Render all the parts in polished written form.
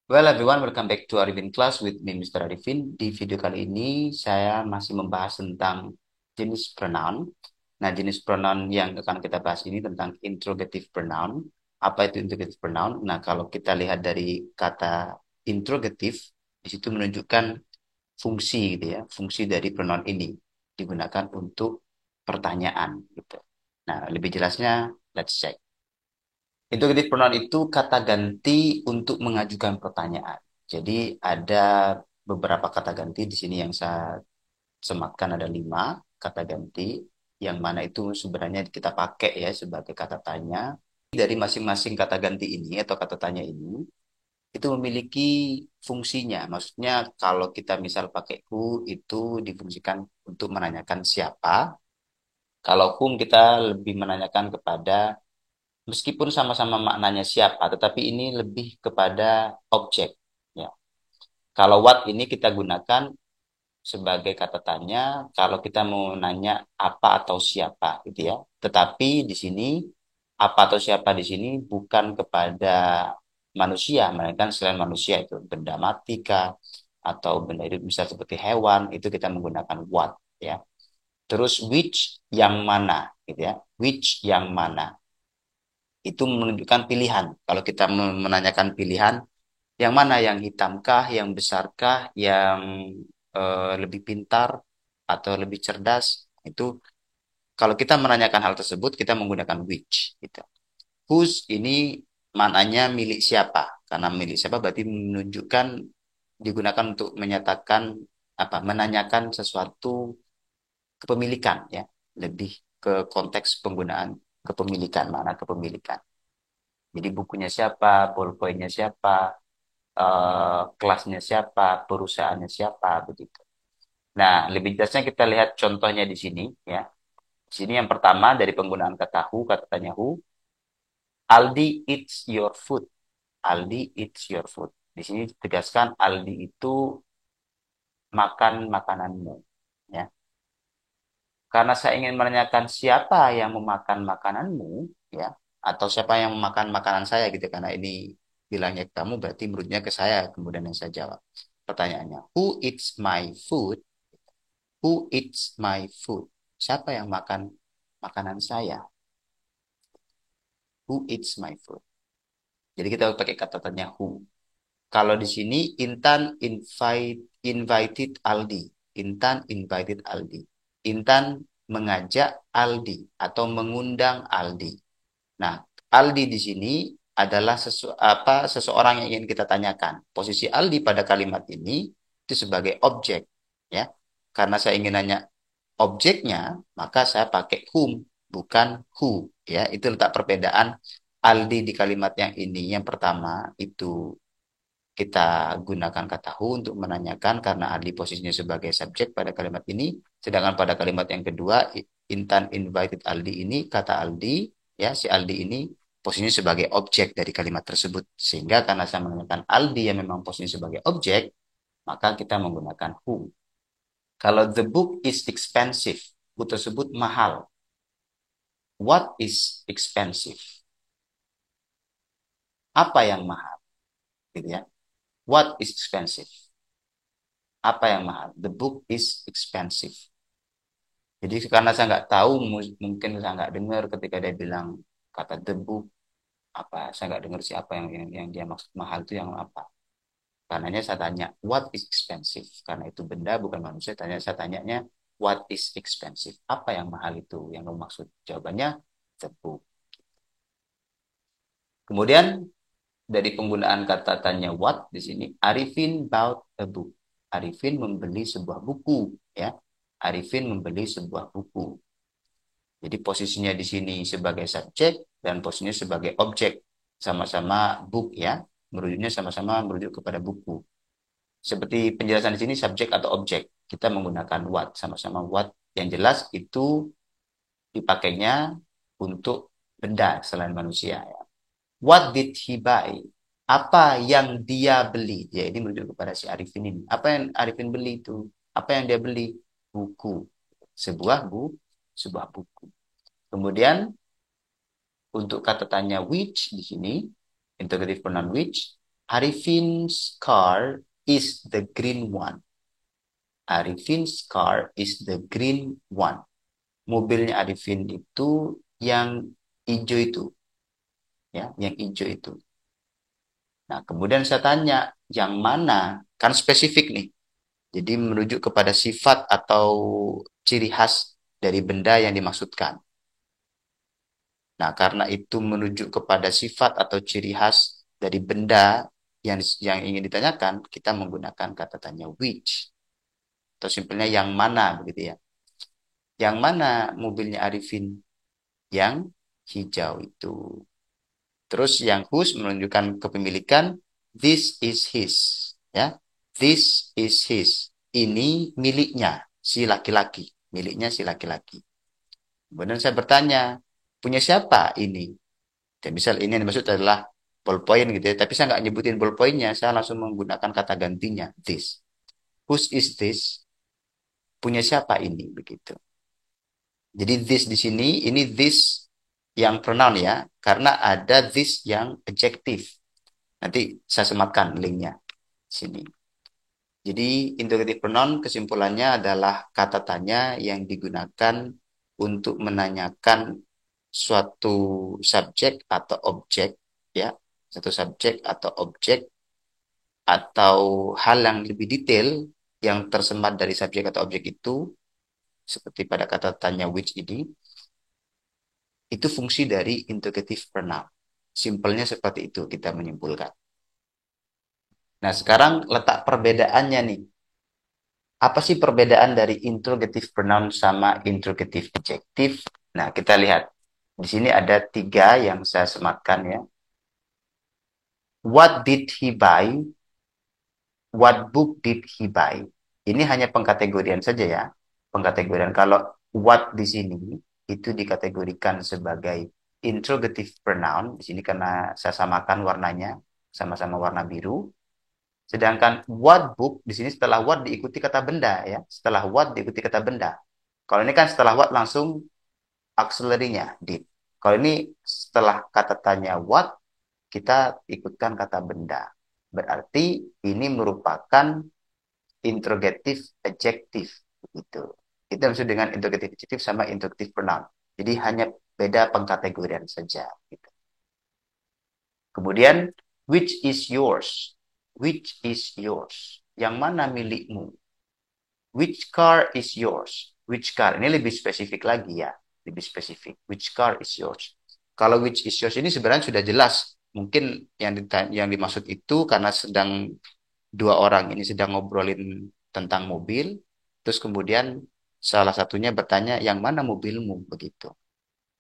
Well everyone, welcome back to Arifin Class with me Mr. Arifin. Di video kali ini saya masih membahas tentang jenis pronoun. Nah, jenis pronoun yang akan kita bahas ini tentang interrogative pronoun. Apa itu interrogative pronoun? Nah, kalau kita lihat dari kata interrogative, di situ menunjukkan fungsi gitu ya. Fungsi dari pronoun ini digunakan untuk pertanyaan gitu. Nah, lebih jelasnya let's check. Interrogative pronoun itu kata ganti untuk mengajukan pertanyaan. Jadi ada beberapa kata ganti di sini yang saya sematkan ada 5 kata ganti yang mana itu sebenarnya kita pakai ya sebagai kata tanya. Dari masing-masing kata ganti ini atau kata tanya ini itu memiliki fungsinya. Maksudnya kalau kita misal pakai who itu difungsikan untuk menanyakan siapa. Kalau whom kita lebih menanyakan kepada meskipun sama-sama maknanya siapa, tetapi ini lebih kepada objek. Ya. Kalau what ini kita gunakan sebagai kata tanya kalau kita mau nanya apa atau siapa, gitu ya. Tetapi di sini apa atau siapa di sini bukan kepada manusia, melainkan selain manusia itu benda mati kah atau benda hidup bisa seperti hewan itu kita menggunakan what, ya. Terus which yang mana, gitu ya. Which yang mana itu menunjukkan pilihan. Kalau kita menanyakan pilihan, yang mana yang hitamkah, yang besarkah, yang lebih pintar atau lebih cerdas, itu kalau kita menanyakan hal tersebut, kita menggunakan which. Gitu. Whose ini maknanya milik siapa. Karena milik siapa berarti menunjukkan digunakan untuk menyatakan apa, menanyakan sesuatu kepemilikan ya, lebih ke konteks penggunaan kepemilikan, mana kepemilikan. Jadi bukunya siapa, ballpointnya siapa, kelasnya siapa, perusahaannya siapa, begitu. Nah, lebih jelasnya kita lihat contohnya di sini, ya. Di sini yang pertama dari penggunaan kata who, kata tanya who, Aldi eats your food. Aldi eats your food. Di sini ditegaskan Aldi itu makan makananmu, ya. Karena saya ingin menanyakan siapa yang memakan makananmu, ya, atau siapa yang memakan makanan saya gitu. Karena ini bilangnya ke kamu berarti menurutnya ke saya. Kemudian yang saya jawab. Pertanyaannya, who eats my food? Who eats my food? Siapa yang makan makanan saya? Who eats my food? Jadi kita pakai kata tanya who. Kalau di sini invited Aldi. Intan invited Aldi. Intan mengajak Aldi atau mengundang Aldi. Nah, Aldi di sini adalah seseorang yang ingin kita tanyakan. Posisi Aldi pada kalimat ini itu sebagai objek, ya. Karena saya ingin nanya objeknya, maka saya pakai whom, bukan who, ya. Itu letak perbedaan Aldi di kalimat yang ini. Yang pertama itu kita gunakan kata who untuk menanyakan karena Aldi posisinya sebagai subjek pada kalimat ini. Sedangkan pada kalimat yang kedua, Intan invited Aldi ini, kata Aldi, ya si Aldi ini posisinya sebagai objek dari kalimat tersebut. Sehingga karena saya menanyakan Aldi yang memang posisinya sebagai objek, maka kita menggunakan who. Kalau the book is expensive, buku tersebut mahal. What is expensive? Apa yang mahal? Gitu ya. What is expensive? Apa yang mahal? The book is expensive. Jadi karena saya nggak tahu, mungkin saya nggak dengar ketika dia bilang kata the book apa, saya nggak dengar siapa yang dia maksud mahal itu yang apa. Karenanya saya tanya what is expensive? Karena itu benda bukan manusia. Saya tanyanya what is expensive? Apa yang mahal itu yang lo maksud? Jawabannya the book. Kemudian dari penggunaan kata tanya what di sini, Arifin bought a book. Arifin membeli sebuah buku, ya. Arifin membeli sebuah buku. Jadi posisinya di sini sebagai subjek dan posisinya sebagai objek. Sama-sama book, ya. Merujuknya sama-sama merujuk kepada buku. Seperti penjelasan di sini subjek atau objek. Kita menggunakan what, sama-sama what. Yang jelas itu dipakainya untuk benda selain manusia, ya. What did he buy? Apa yang dia beli? Ya, ini merujuk kepada si Arifin ini. Apa yang Arifin beli itu? Apa yang dia beli? Buku. Sebuah buku. Kemudian untuk kata tanya which di sini, interrogative pronoun which, Arifin's car is the green one. Arifin's car is the green one. Mobilnya Arifin itu yang hijau itu, ya, yang hijau itu. Nah, kemudian saya tanya, yang mana? Kan spesifik nih. Jadi merujuk kepada sifat atau ciri khas dari benda yang dimaksudkan. Nah, karena itu menuju kepada sifat atau ciri khas dari benda yang ingin ditanyakan, kita menggunakan kata tanya which atau simpelnya yang mana begitu ya. Yang mana mobilnya Arifin? Yang hijau itu. Terus yang whose menunjukkan kepemilikan, this is his, ya. This is his. Ini miliknya si laki-laki, miliknya si laki-laki. Kemudian saya bertanya, punya siapa ini? Dan misal ini yang dimaksud adalah ballpoint gitu ya, tapi saya nggak nyebutin ballpointnya, saya langsung menggunakan kata gantinya, this. Whose is this? Punya siapa ini? Begitu. Jadi this di sini, ini this yang pronoun ya, karena ada this yang adjective. Nanti saya sematkan linknya di sini. Jadi interrogative pronoun kesimpulannya adalah kata tanya yang digunakan untuk menanyakan suatu subjek atau objek, ya, satu subjek atau objek atau hal yang lebih detail yang tersemat dari subjek atau objek itu, seperti pada kata tanya which ini, itu fungsi dari interrogative pronoun. Simpelnya seperti itu kita menyimpulkan. Nah, sekarang letak perbedaannya nih. Apa sih perbedaan dari interrogative pronoun sama interrogative adjective? Nah, kita lihat. Di sini ada tiga yang saya sematkan ya. What did he buy? What book did he buy? Ini hanya pengkategorian saja ya. Pengkategorian. Kalau what di sini itu dikategorikan sebagai interrogative pronoun. Di sini karena saya samakan warnanya sama-sama warna biru. Sedangkan what book di sini setelah what diikuti kata benda ya. Setelah what diikuti kata benda. Kalau ini kan setelah what langsung auxiliary-nya did. Kalau ini setelah kata tanya what kita ikutkan kata benda. Berarti ini merupakan interrogative adjective gitu. Itu maksud dengan interrogative adjective sama interrogative pronoun. Jadi hanya beda pengkategorian saja gitu. Kemudian which is yours? Which is yours? Yang mana milikmu? Which car is yours? Which car? Ini lebih spesifik lagi ya, lebih spesifik. Which car is yours? Kalau which is yours ini sebenarnya sudah jelas. Mungkin yang dimaksud itu karena sedang dua orang ini sedang ngobrolin tentang mobil, terus kemudian salah satunya bertanya, yang mana mobilmu? Begitu.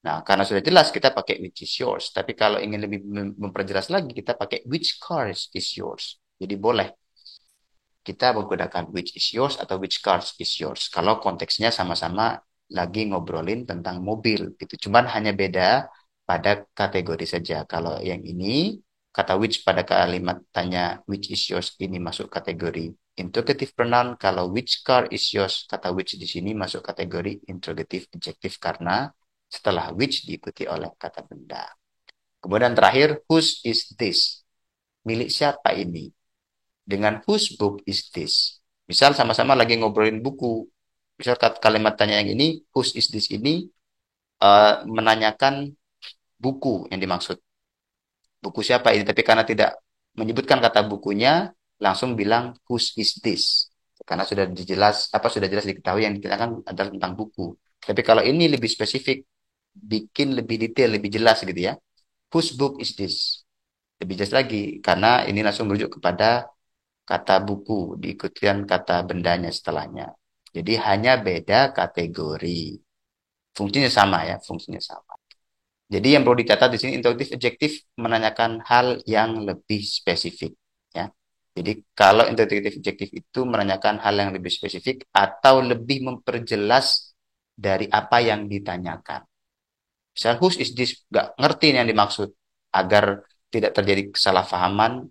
Nah, karena sudah jelas kita pakai which is yours. Tapi kalau ingin lebih memperjelas lagi, kita pakai which cars is yours. Jadi boleh kita menggunakan which is yours atau which cars is yours. Kalau konteksnya sama-sama lagi ngobrolin tentang mobil. Itu cuman hanya beda pada kategori saja. Kalau yang ini, kata which pada kalimat tanya which is yours ini masuk kategori interrogative pronoun. Kalau which car is yours, kata which di sini masuk kategori interrogative adjective karena setelah which diikuti oleh kata benda. Kemudian terakhir, whose is this? Milik siapa ini? Dengan whose book is this? Misal sama-sama lagi ngobrolin buku. Misal kalimat tanya yang ini, whose is this ini menanyakan buku yang dimaksud. Buku siapa ini? Tapi karena tidak menyebutkan kata bukunya, langsung bilang whose is this? Karena sudah jelas diketahui yang ditanyakan adalah tentang buku. Tapi kalau ini lebih spesifik, bikin lebih detail, lebih jelas gitu ya. Whose book is this? Lebih jelas lagi karena ini langsung merujuk kepada kata buku, diikutkan kata bendanya setelahnya. Jadi hanya beda kategori. Fungsinya sama ya, fungsinya sama. Jadi yang perlu dicatat di sini interrogative adjective menanyakan hal yang lebih spesifik ya. Jadi kalau interrogative adjective itu menanyakan hal yang lebih spesifik atau lebih memperjelas dari apa yang ditanyakan. Misal whose is this? Gak ngerti yang dimaksud. Agar tidak terjadi kesalahpahaman,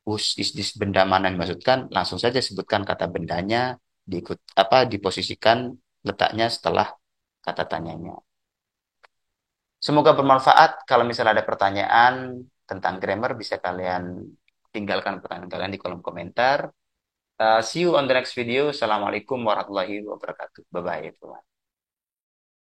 whose is this benda mana yang dimaksudkan, langsung saja sebutkan kata bendanya, diposisikan letaknya setelah kata tanyanya. Semoga bermanfaat. Kalau misalnya ada pertanyaan tentang grammar bisa kalian tinggalkan pertanyaan kalian di kolom komentar. See you on the next video. Assalamualaikum warahmatullahi wabarakatuh. Bye bye, everyone.